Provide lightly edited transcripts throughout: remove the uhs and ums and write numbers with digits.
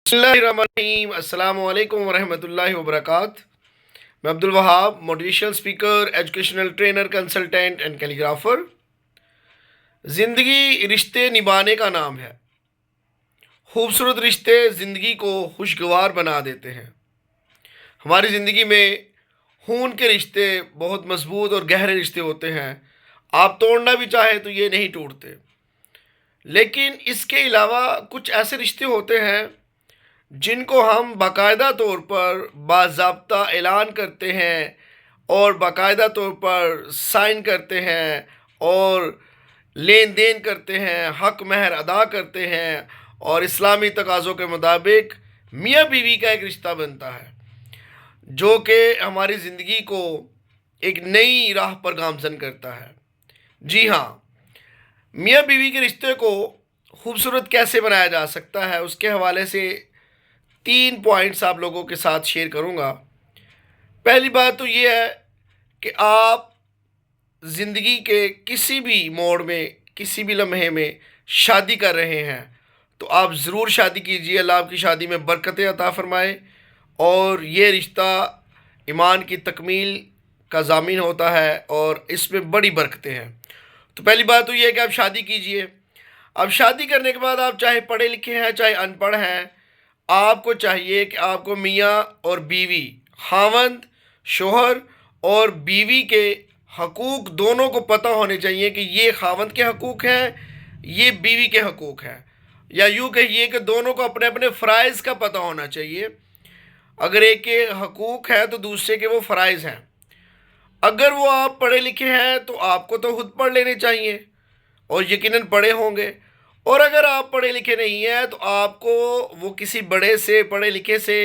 بسم اللہ الرحمن الرحیم۔ السلام علیکم ورحمۃ اللہ وبرکاتہ۔ میں Abdul Wahab, motivational speaker, educational trainer, consultant and calligrapher. زندگی رشتے نبھانے کا نام ہے۔ خوبصورت رشتے زندگی کو خوشگوار بنا دیتے ہیں۔ ہماری زندگی میں خون کے رشتے بہت مضبوط اور گہرے رشتے ہوتے ہیں۔ آپ توڑنا بھی چاہیں تو یہ نہیں ٹوٹتے۔ لیکن اس کے علاوہ کچھ ایسے رشتے ہوتے ہیں جن کو ہم باقاعدہ طور پر باضابطہ اعلان کرتے ہیں اور باقاعدہ طور پر سائن کرتے ہیں اور لین دین کرتے ہیں، حق مہر ادا کرتے ہیں، اور اسلامی تقاضوں کے مطابق میاں بیوی کا ایک رشتہ بنتا ہے جو کہ ہماری زندگی کو ایک نئی راہ پر گامزن کرتا ہے۔ جی ہاں، میاں بیوی کے رشتے کو خوبصورت کیسے بنایا جا سکتا ہے، اس کے حوالے سے 3 پوائنٹس آپ لوگوں کے ساتھ شیئر کروں گا۔ پہلی بات تو یہ ہے کہ آپ زندگی کے کسی بھی موڑ میں، کسی بھی لمحے میں شادی کر رہے ہیں تو آپ ضرور شادی کیجیے۔ اللہ آپ کی شادی میں برکتیں عطا فرمائے، اور یہ رشتہ ایمان کی تکمیل کا ضامن ہوتا ہے اور اس میں بڑی برکتیں ہیں۔ تو پہلی بات تو یہ ہے کہ آپ شادی کیجئے۔ اب شادی کرنے کے بعد آپ چاہے پڑھے لکھے ہیں چاہے ان پڑھ ہیں، آپ کو چاہیے کہ آپ کو میاں اور بیوی، خاوند شوہر اور بیوی کے حقوق دونوں کو پتہ ہونے چاہیے کہ یہ خاوند کے حقوق ہیں، یہ بیوی کے حقوق ہیں، یا یوں کہیے کہ دونوں کو اپنے اپنے فرائض کا پتہ ہونا چاہیے۔ اگر ایک کے حقوق ہیں تو دوسرے کے وہ فرائض ہیں۔ اگر وہ آپ پڑھے لکھے ہیں تو آپ کو تو خود پڑھ لینے چاہیے اور یقیناً پڑھے ہوں گے، اور اگر آپ پڑھے لکھے نہیں ہیں تو آپ کو وہ کسی بڑے سے، پڑھے لکھے سے،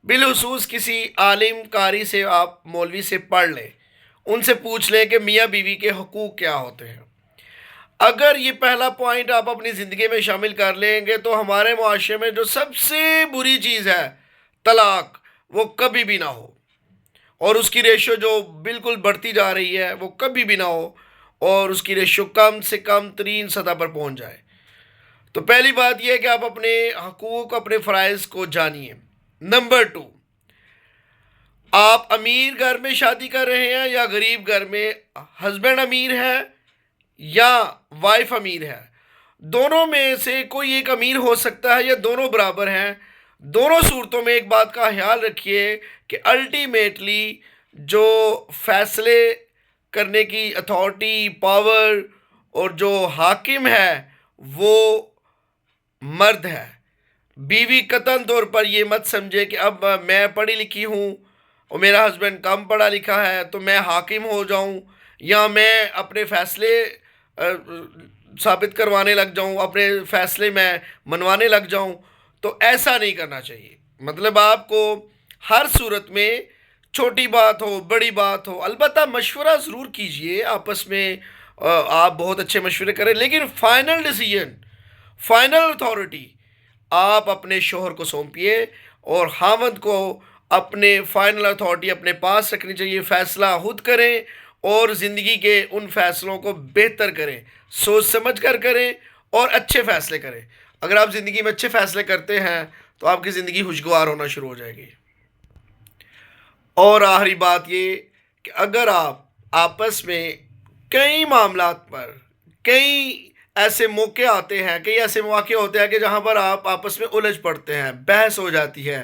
بالخصوص کسی عالم قاری سے، آپ مولوی سے پڑھ لیں، ان سے پوچھ لیں کہ میاں بیوی کے حقوق کیا ہوتے ہیں۔ اگر یہ پہلا پوائنٹ آپ اپنی زندگی میں شامل کر لیں گے تو ہمارے معاشرے میں جو سب سے بری چیز ہے طلاق، وہ کبھی بھی نہ ہو، اور اس کی ریشو جو بالکل بڑھتی جا رہی ہے وہ کبھی بھی نہ ہو، اور اس کی ریشو کم سے کم ترین سطح پر پہنچ جائے۔ تو پہلی بات یہ ہے کہ آپ اپنے حقوق، اپنے فرائض کو جانیے۔ نمبر 2، آپ امیر گھر میں شادی کر رہے ہیں یا غریب گھر میں، ہسبینڈ امیر ہے یا وائف امیر ہے، دونوں میں سے کوئی ایک امیر ہو سکتا ہے یا دونوں برابر ہیں۔ دونوں صورتوں میں ایک بات کا خیال رکھیے کہ الٹیمیٹلی جو فیصلے کرنے کی اتھارٹی، پاور اور جو حاکم ہے وہ مرد ہے۔ بیوی قطعاً طور پر یہ مت سمجھے کہ اب میں پڑھی لکھی ہوں اور میرا ہسبینڈ کم پڑھا لکھا ہے تو میں حاکم ہو جاؤں، یا میں اپنے فیصلے ثابت کروانے لگ جاؤں، اپنے فیصلے میں منوانے لگ جاؤں۔ تو ایسا نہیں کرنا چاہیے۔ مطلب آپ کو ہر صورت میں، چھوٹی بات ہو بڑی بات ہو، البتہ مشورہ ضرور کیجئے آپس میں، آپ بہت اچھے مشورے کریں، لیکن فائنل ڈیسیجن، فائنل اتھارٹی آپ اپنے شوہر کو سونپیے، اور خاوند کو اپنے فائنل اتھارٹی اپنے پاس رکھنی چاہیے۔ فیصلہ خود کریں اور زندگی کے ان فیصلوں کو بہتر کریں، سوچ سمجھ کر کریں اور اچھے فیصلے کریں۔ اگر آپ زندگی میں اچھے فیصلے کرتے ہیں تو آپ کی زندگی خوشگوار ہونا شروع ہو جائے گی۔ اور آخری بات یہ کہ اگر آپ آپس میں کئی معاملات پر، کئی ایسے موقع آتے ہیں، کئی ایسے مواقع ہوتے ہیں کہ جہاں پر آپ آپس میں الجھ پڑتے ہیں، بحث ہو جاتی ہے،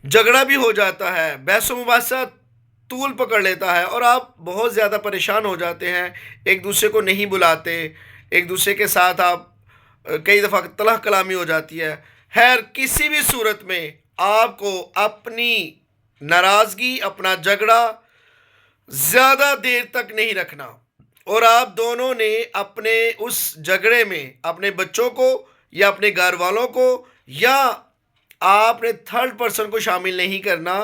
جھگڑا بھی ہو جاتا ہے، بحث و مباحثہ طول پکڑ لیتا ہے، اور آپ بہت زیادہ پریشان ہو جاتے ہیں، ایک دوسرے کو نہیں بلاتے، ایک دوسرے کے ساتھ آپ کئی دفعہ تلخ کلامی ہو جاتی ہے۔ خیر، کسی بھی صورت میں آپ کو اپنی ناراضگی، اپنا جھگڑا زیادہ دیر تک نہیں رکھنا، اور آپ دونوں نے اپنے اس جھگڑے میں اپنے بچوں کو یا اپنے گھر والوں کو یا آپ نے تھرڈ پرسن کو شامل نہیں کرنا،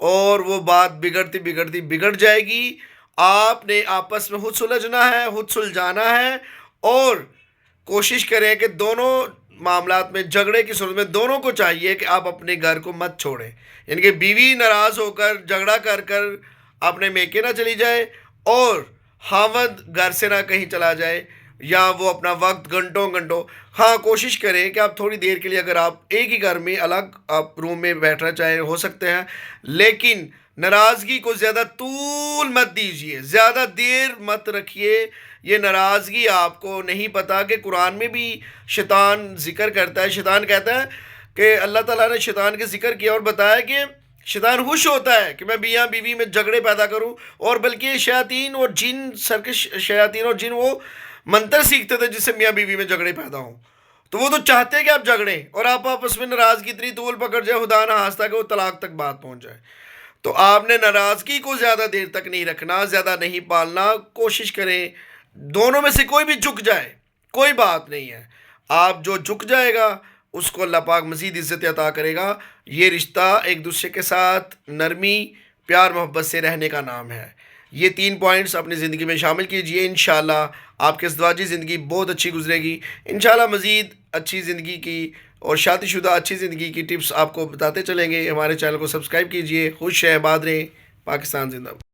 اور وہ بات بگڑتی بگڑتی بگڑ جائے گی۔ آپ نے آپس میں خود سلجھنا ہے، خود سلجھانا ہے، اور کوشش کریں کہ دونوں معاملات میں، جھگڑے کی صورت میں دونوں کو چاہیے کہ آپ اپنے گھر کو مت چھوڑیں، یعنی کہ بیوی ناراض ہو کر، جھگڑا کر کر اپنے میکے نہ چلی جائے، اور خاوند گھر سے نہ کہیں چلا جائے۔ یا وہ اپنا وقت گھنٹوں گھنٹوں. ہاں کوشش کریں کہ آپ تھوڑی دیر کے لیے اگر آپ ایک ہی گھر میں الگ آپ روم میں بیٹھنا چاہیں ہو سکتے ہیں، لیکن ناراضگی کو زیادہ طول مت دیجیے، زیادہ دیر مت رکھیے. یہ ناراضگی آپ کو نہیں پتہ کہ قرآن میں بھی شیطان ذکر کرتا ہے. شیطان کہتا ہے کہ اللہ تعالیٰ نے شیطان کے ذکر کیا اور بتایا کہ شیطان خوش ہوتا ہے کہ میں میاں بیوی میں جھگڑے پیدا کروں. اور بلکہ شیاطین اور جن سرکش شیاطین اور جن وہ منتر سیکھتے تھے جس سے میاں بیوی میں جھگڑے پیدا ہوں. تو وہ تو چاہتے ہیں کہ آپ جھگڑیں اور آپ آپس میں ناراضگی اتنی طول پکڑ جائے، خدا نہ خواستہ کہ وہ طلاق تک بات پہنچ جائے. تو آپ نے ناراضگی کو زیادہ دیر تک نہیں رکھنا، زیادہ نہیں پالنا. کوشش کریں دونوں میں سے کوئی بھی جھک جائے کوئی بات نہیں ہے. آپ جو جھک جائے گا اس کو اللہ پاک مزید عزت عطا کرے گا. یہ رشتہ ایک دوسرے کے ساتھ نرمی، پیار محبت سے رہنے کا نام ہے. یہ 3 پوائنٹس اپنی زندگی میں شامل کیجئے، انشاءاللہ آپ کی ازدواجی زندگی بہت اچھی گزرے گی. انشاءاللہ مزید اچھی زندگی کی اور شادی شدہ اچھی زندگی کی ٹپس آپ کو بتاتے چلیں گے. ہمارے چینل کو سبسکرائب کیجئے. خوش رہیں، آباد رہیں. پاکستان زندہ باد.